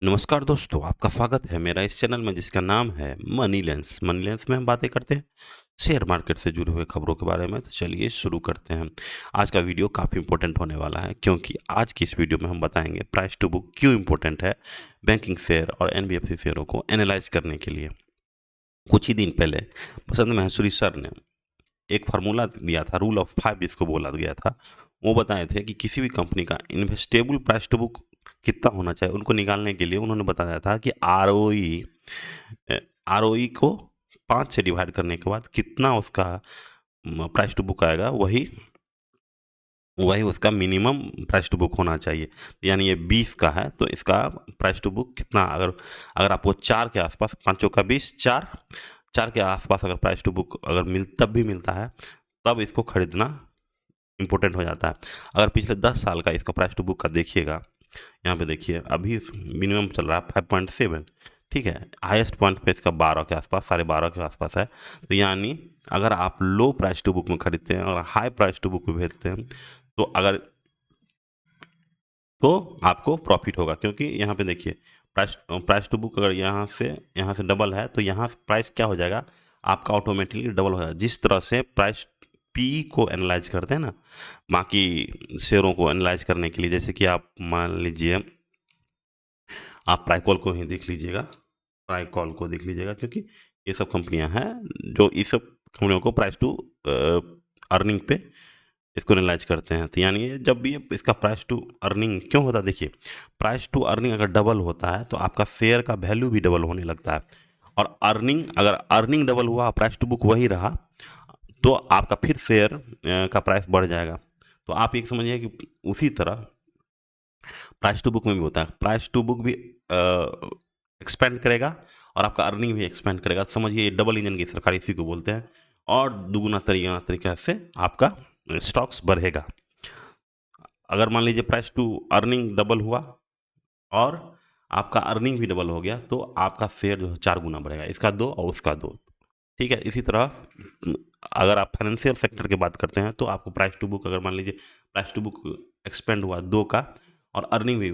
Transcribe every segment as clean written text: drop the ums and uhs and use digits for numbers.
नमस्कार दोस्तों, आपका स्वागत है मेरा इस चैनल में जिसका नाम है मनी लेंस। मनी लेंस में हम बातें करते हैं शेयर मार्केट से जुड़े हुए खबरों के बारे में। तो चलिए शुरू करते हैं। आज का वीडियो काफ़ी इंपॉर्टेंट होने वाला है क्योंकि आज की इस वीडियो में हम बताएंगे प्राइस टू बुक क्यों इंपॉर्टेंट है बैंकिंग शेयर और एनबीएफसी शेयरों को एनालाइज करने के लिए। कुछ ही दिन पहले बसंत महसूरी सर ने एक फार्मूला दिया था, रूल ऑफ 5 जिसको बोला गया था। वो बताए थे कि किसी भी कंपनी का इन्वेस्टेबल प्राइस टू बुक कितना होना चाहिए, उनको निकालने के लिए उन्होंने बताया था कि आरओई को 5 से डिवाइड करने के बाद कितना उसका प्राइस टू बुक आएगा, वही वही उसका मिनिमम प्राइस टू बुक होना चाहिए। यानी ये 20 का है तो इसका प्राइस टू बुक कितना, अगर अगर आपको 4 के आसपास, पाँचों का 20, 4 के आसपास अगर प्राइस टू बुक अगर तब भी मिलता है, तब इसको खरीदना इम्पोर्टेंट हो जाता है। अगर पिछले 10 साल का इसका प्राइस टू बुक का देखिएगा, यहाँ पे देखिए अभी मिनिमम चल रहा है 5.7, ठीक है। हाईएस्ट पॉइंट पे इसका 12 के आसपास, 12.5 के आसपास है। तो यानी अगर आप लो प्राइस टू बुक में खरीदते हैं और हाई प्राइस टू बुक में भेजते हैं तो आपको प्रॉफिट होगा, क्योंकि यहाँ पे देखिए प्राइस प्राइस टू बुक अगर यहाँ से डबल है तो यहाँ प्राइस क्या हो जाएगा, आपका ऑटोमेटिकली डबल हो जाएगा। जिस तरह से प्राइस पी को एनालाइज करते हैं ना बाकी शेयरों को एनालाइज करने के लिए, जैसे कि आप मान लीजिए आप ट्राइकॉल को ही देख लीजिएगा, ट्राइकॉल को देख लीजिएगा, क्योंकि ये सब कंपनियां हैं जो इस सब कंपनियों को प्राइस टू अर्निंग पे इसको एनालाइज करते हैं। तो यानी जब भी इसका प्राइस टू अर्निंग क्यों होता है, देखिए प्राइस टू अर्निंग अगर डबल होता है तो आपका शेयर का वैल्यू भी डबल होने लगता है। और अगर अर्निंग डबल हुआ, प्राइस टू बुक वही रहा, तो आपका फिर शेयर का प्राइस बढ़ जाएगा। तो आप एक समझिए कि उसी तरह प्राइस टू बुक में भी होता है। प्राइस टू बुक भी एक्सपेंड करेगा और आपका अर्निंग भी एक्सपेंड करेगा। समझिए डबल इंजन की सरकार इसी को बोलते हैं, और दुगुना तरीका तरीका से आपका स्टॉक्स बढ़ेगा। अगर मान लीजिए प्राइस टू अर्निंग डबल हुआ और आपका अर्निंग भी डबल हो गया, तो आपका शेयर जो है 4 गुना बढ़ेगा, इसका 2 और उसका 2, ठीक है। इसी तरह अगर आप फाइनेंशियल सेक्टर की बात करते हैं तो आपको प्राइस टू बुक, अगर मान लीजिए प्राइस टू बुक एक्सपेंड हुआ 2 का और अर्निंग भी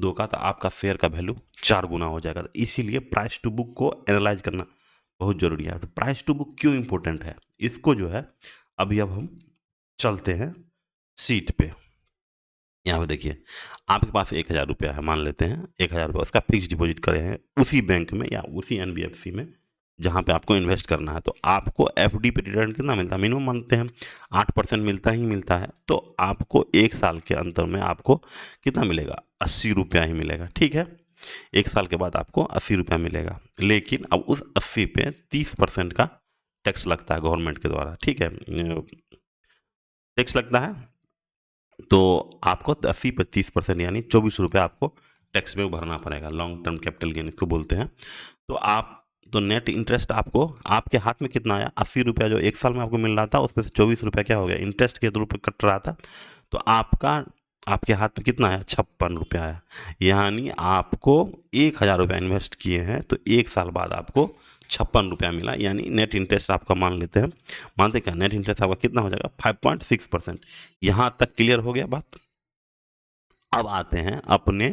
2 का, तो आपका शेयर का वैल्यू 4 गुना हो जाएगा। तो इसीलिए प्राइस टू बुक को एनालाइज करना बहुत ज़रूरी है। तो प्राइस टू बुक क्यों इंपॉर्टेंट है, इसको जो है अभी अब हम चलते हैं सीट पे। यहाँ पे देखिए आपके पास 1,000 रुपया है, मान लेते हैं 1,000 रुपया उसका फिक्स डिपॉजिट करे हैं उसी बैंक में या उसी एनबीएफसी में जहाँ पे आपको इन्वेस्ट करना है। तो आपको एफडी पे रिटर्न कितना मिलता है, मिनिमम मानते हैं 8% मिलता ही मिलता है। तो आपको 1 साल के अंतर में आपको कितना मिलेगा, 80 रुपया ही मिलेगा, ठीक है। 1 साल के बाद आपको 80 रुपया मिलेगा, लेकिन अब उस 80 पे 30% का टैक्स लगता है गवर्नमेंट के द्वारा, ठीक है। टैक्स लगता है, तो आपको 80 पे 30% यानी 24 रुपये आपको टैक्स में भरना पड़ेगा। लॉन्ग टर्म कैपिटल गेन इसको बोलते हैं। तो नेट इंटरेस्ट आपको आपके हाथ में कितना आया, 80 रुपया जो 1 साल में आपको मिल रहा था, उसमें से 24 रुपया क्या हो गया, इंटरेस्ट के रूप में कट रहा था। तो आपके हाथ में कितना आया, 56 रुपया आया। यानी आपको 1,000 रुपया इन्वेस्ट किए हैं तो 1 साल बाद आपको 56 रुपया मिला। यानी नेट इंटरेस्ट आपका मान लेते हैं, मानते क्या, नेट इंटरेस्ट आपका कितना हो जाएगा, 5.6%। यहाँ तक क्लियर हो गया बात। अब आते हैं अपने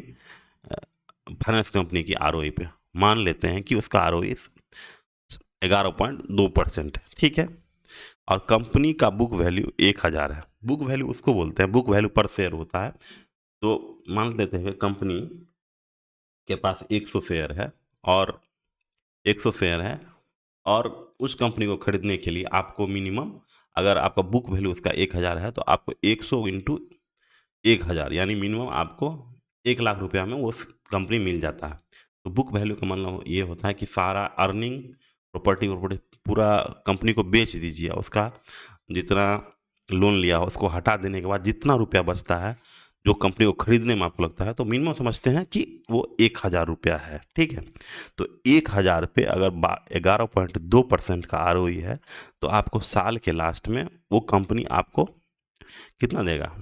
फाइनेंस कंपनी की आरओई पे। मान लेते हैं कि उसका आरओई 11.2% है, ठीक है। और कंपनी का बुक वैल्यू 1,000 है। बुक वैल्यू उसको बोलते हैं, बुक वैल्यू पर शेयर होता है। तो मान लेते हैं कि कंपनी के पास 100 शेयर है और 100 शेयर है, और उस कंपनी को खरीदने के लिए आपको मिनिमम, अगर आपका बुक वैल्यू उसका 1,000 है तो आपको 100 इंटू 1,000 यानी मिनिमम आपको 1,00,000 रुपया में वो कंपनी मिल जाता है। तो बुक वैल्यू का मतलब ये होता है कि सारा अर्निंग, प्रॉपर्टी वॉपर्टी पूरा कंपनी को बेच दीजिए, उसका जितना लोन लिया हो उसको हटा देने के बाद जितना रुपया बचता है जो कंपनी को खरीदने में आपको लगता है, तो मिनिमम समझते हैं कि वो 1,000 रुपया है, ठीक है। तो 1,000 पे अगर 11.2% का आरओई है तो आपको साल के लास्ट में वो कंपनी आपको कितना देगा,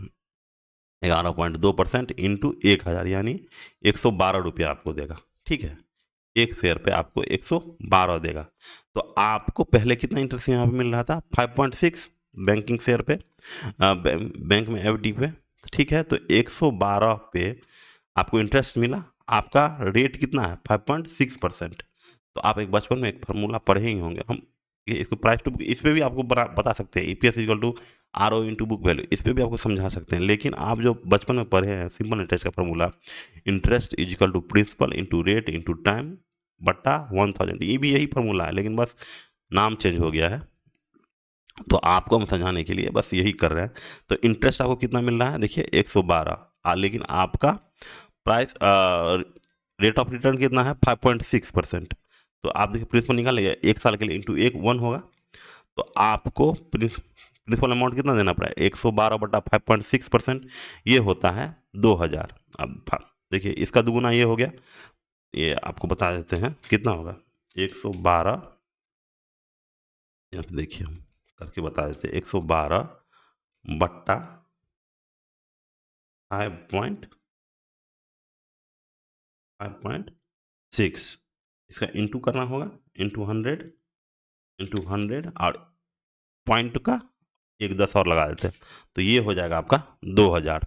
11.2% इंटू 1,000 यानी 112 रुपया आपको देगा, ठीक है। एक शेयर पे आपको 112 देगा। तो आपको पहले कितना इंटरेस्ट यहाँ पे मिल रहा था, 5.6 बैंकिंग शेयर पे, बैंक में एफडी पे, ठीक है। तो 112 पे आपको इंटरेस्ट मिला आपका रेट कितना है 5.6%। तो आप एक बचपन में एक फार्मूला पढ़े ही होंगे, हम इसको प्राइस टू बुक इस पे भी आपको बता सकते हैं, EPS equal to R O into book value, इस पे भी आपको समझा सकते हैं। लेकिन आप जो बचपन में पढ़े हैं सिंपल इंटरेस्ट का formula, interest is equal to principal into rate into time बटा 1000, ये भी यही फार्मूला है, लेकिन बस नाम चेंज हो गया है। तो आपको हम समझाने के लिए बस यही कर रहे हैं। तो इंटरेस्ट आपको कितना मिल रहा है, देखिए 112, लेकिन आपका प्राइस रेट ऑफ रिटर्न कितना है 5.6%। तो आप देखिए प्रिंसिपल निकालेंगे, एक साल के लिए इंटू एक 1 होगा, तो आपको प्रिंसिपल अमाउंट कितना देना पड़ेगा 112 बटा 5.6%, ये होता है 2000। अब देखिए इसका दुगुना ये हो गया, ये आपको बता देते हैं कितना होगा 112, यहाँ पे देखिए हम करके बता देते हैं 112 बट्टा 5.6, इसका इंटू करना होगा, इंटू 100 और पॉइंट का एक 10 और लगा देते हैं, तो ये हो जाएगा आपका 2000।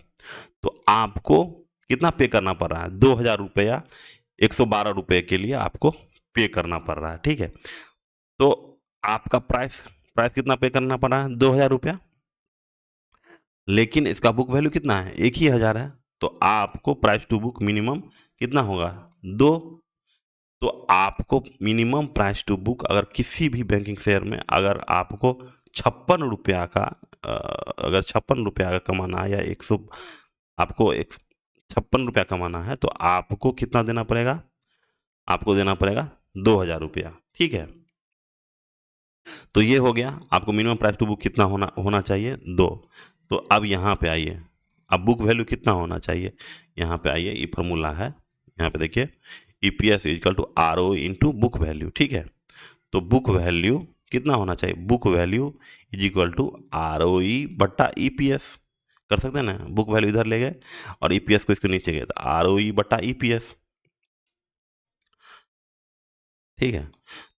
तो आपको कितना पे करना पड़ रहा है 2000 रुपया 112 रुपये के लिए आपको पे करना पड़ रहा है, ठीक है। तो आपका प्राइस प्राइस कितना पे करना पड़ रहा है 2000 रुपया, लेकिन इसका बुक वैल्यू कितना है 1000 है, तो आपको प्राइस टू बुक मिनिमम कितना होगा 2। तो आपको मिनिमम प्राइस टू बुक अगर किसी भी बैंकिंग शेयर में अगर आपको 56 रुपया का अगर 56 रुपया का कमाना है या 100 आपको 56 रुपया कमाना है, तो आपको कितना देना पड़ेगा, आपको देना पड़ेगा 2000 रुपया, ठीक है। तो ये हो गया आपको मिनिमम प्राइस टू बुक कितना होना चाहिए 2। तो अब यहाँ पे आइए, अब बुक वैल्यू कितना होना चाहिए, यहाँ पे आइए, ये फार्मूला है, यहाँ पे देखिए EPS equal to R O into book value, ठीक है। तो बुक वैल्यू कितना होना चाहिए, book value is equal to R O E बट्टा ईपीएस, कर सकते हैं ना, बुक वैल्यू इधर ले गए और ईपीएस को इसके नीचे गए, तो आर ओ ई बट्टा ईपीएस, ठीक है।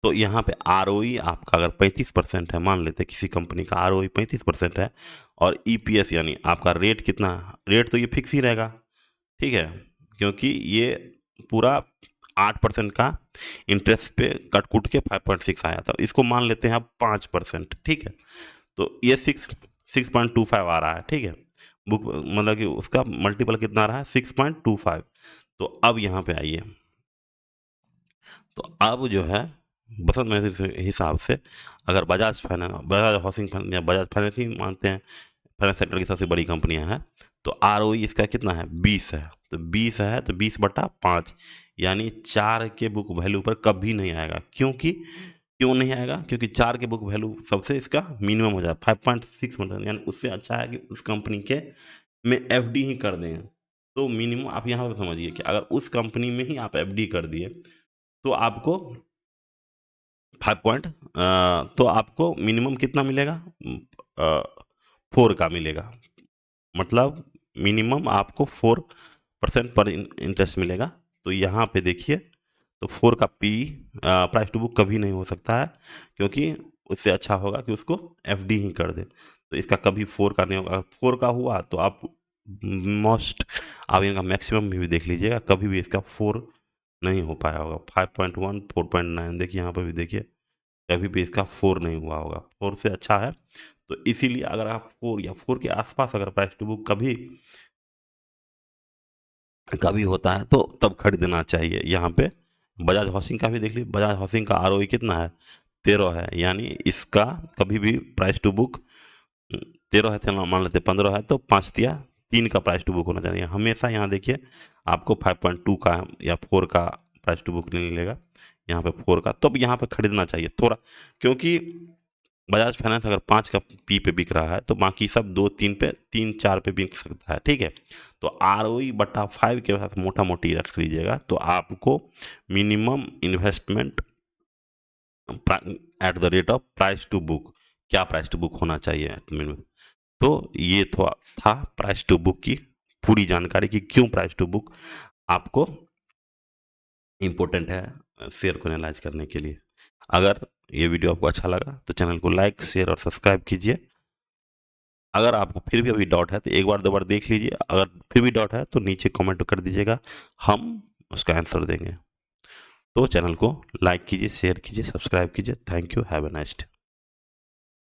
तो यहाँ पे आर आपका अगर 35% है, मान लेते हैं किसी कंपनी का आर 35% है, और ईपीएस यानी आपका रेट कितना, रेट तो ये फिक्स ही रहेगा, ठीक है, क्योंकि ये पूरा 8% का इंटरेस्ट पे कट कुट के 5.6 आया था, इसको मान लेते हैं आप 5%, ठीक है। तो ये 6.25 आ रहा है, ठीक है, बुक मतलब कि उसका मल्टीपल कितना आ रहा है 6.25। तो अब यहाँ पे आइए, तो अब जो है बसंत महसूस के हिसाब से अगर बजाज हाउसिंग फाइनेंस या बजाज फाइनेंस ही मानते हैं, फाइनेंस सेक्टर की सबसे बड़ी कंपनियां हैं, तो आर इसका कितना है 20 है, तो 20 है तो 20/5, यानी 4 के बुक वैल्यू पर कभी नहीं आएगा, क्यों नहीं आएगा, क्योंकि 4 के बुक वैल्यू सबसे इसका मिनिमम हो जाए 5.6 मतलब, यानी उससे अच्छा है कि उस कंपनी के में एफडी ही कर दें। तो मिनिमम आप यहाँ पर समझिए कि अगर उस कंपनी में ही आप एफडी कर दिए तो आपको 5 तो आपको मिनिमम कितना मिलेगा 4 का मिलेगा, मतलब मिनिमम आपको 4% पर इंटरेस्ट मिलेगा। तो यहाँ पे देखिए, तो 4 का पी प्राइस टू बुक कभी नहीं हो सकता है, क्योंकि उससे अच्छा होगा कि उसको एफडी ही कर दे, तो इसका कभी 4 का नहीं होगा। 4 का हुआ तो आप मोस्ट आप इनका मैक्सिमम भी देख लीजिएगा, कभी भी इसका 4 नहीं हो पाया होगा। 5.1 4.9 देखिए, यहाँ पर भी देखिए, कभी भी इसका 4 नहीं हुआ होगा, 4 से अच्छा है। तो इसीलिए अगर आप 4 या 4 के आसपास अगर प्राइस टू बुक कभी कभी होता है तो तब खरीदना चाहिए। यहाँ पे बजाज हाउसिंग का भी देख लीजिए, बजाज हाउसिंग का आर कितना है 13 है, यानी इसका कभी भी प्राइस टू बुक 13 है, चलो मान लेते 15 है, तो 5 या 3 का प्राइस टू बुक होना चाहिए हमेशा। यहाँ देखिए आपको 5.2 का या 4 का प्राइस टू बुक नहीं मिलेगा, यहाँ पे 4 का, तो अब यहाँ पे खरीदना चाहिए थोड़ा, क्योंकि बजाज फाइनेंस अगर 5 का पी पे बिक रहा है तो बाकी सब 2-3 पे 3-4 पे बिक सकता है, ठीक है। तो आर ओ ई बटा 5 के साथ मोटा मोटी रख लीजिएगा, तो आपको minimum investment at the rate of price to book, क्या प्राइस टू बुक होना चाहिए मिनिमम। तो ये था प्राइस टू बुक की पूरी जानकारी कि क्यों प्राइस टू बुक आपको इम्पोर्टेंट है शेयर को एनालाइज करने के लिए। अगर ये वीडियो आपको अच्छा लगा तो चैनल को लाइक शेयर और सब्सक्राइब कीजिए। अगर आपको फिर भी अभी डाउट है तो एक बार 2 बार देख लीजिए, अगर फिर भी डाउट है तो नीचे कमेंट कर दीजिएगा, हम उसका आंसर देंगे। तो चैनल को लाइक कीजिए, शेयर कीजिए, सब्सक्राइब कीजिए। Thank you, have a nice day.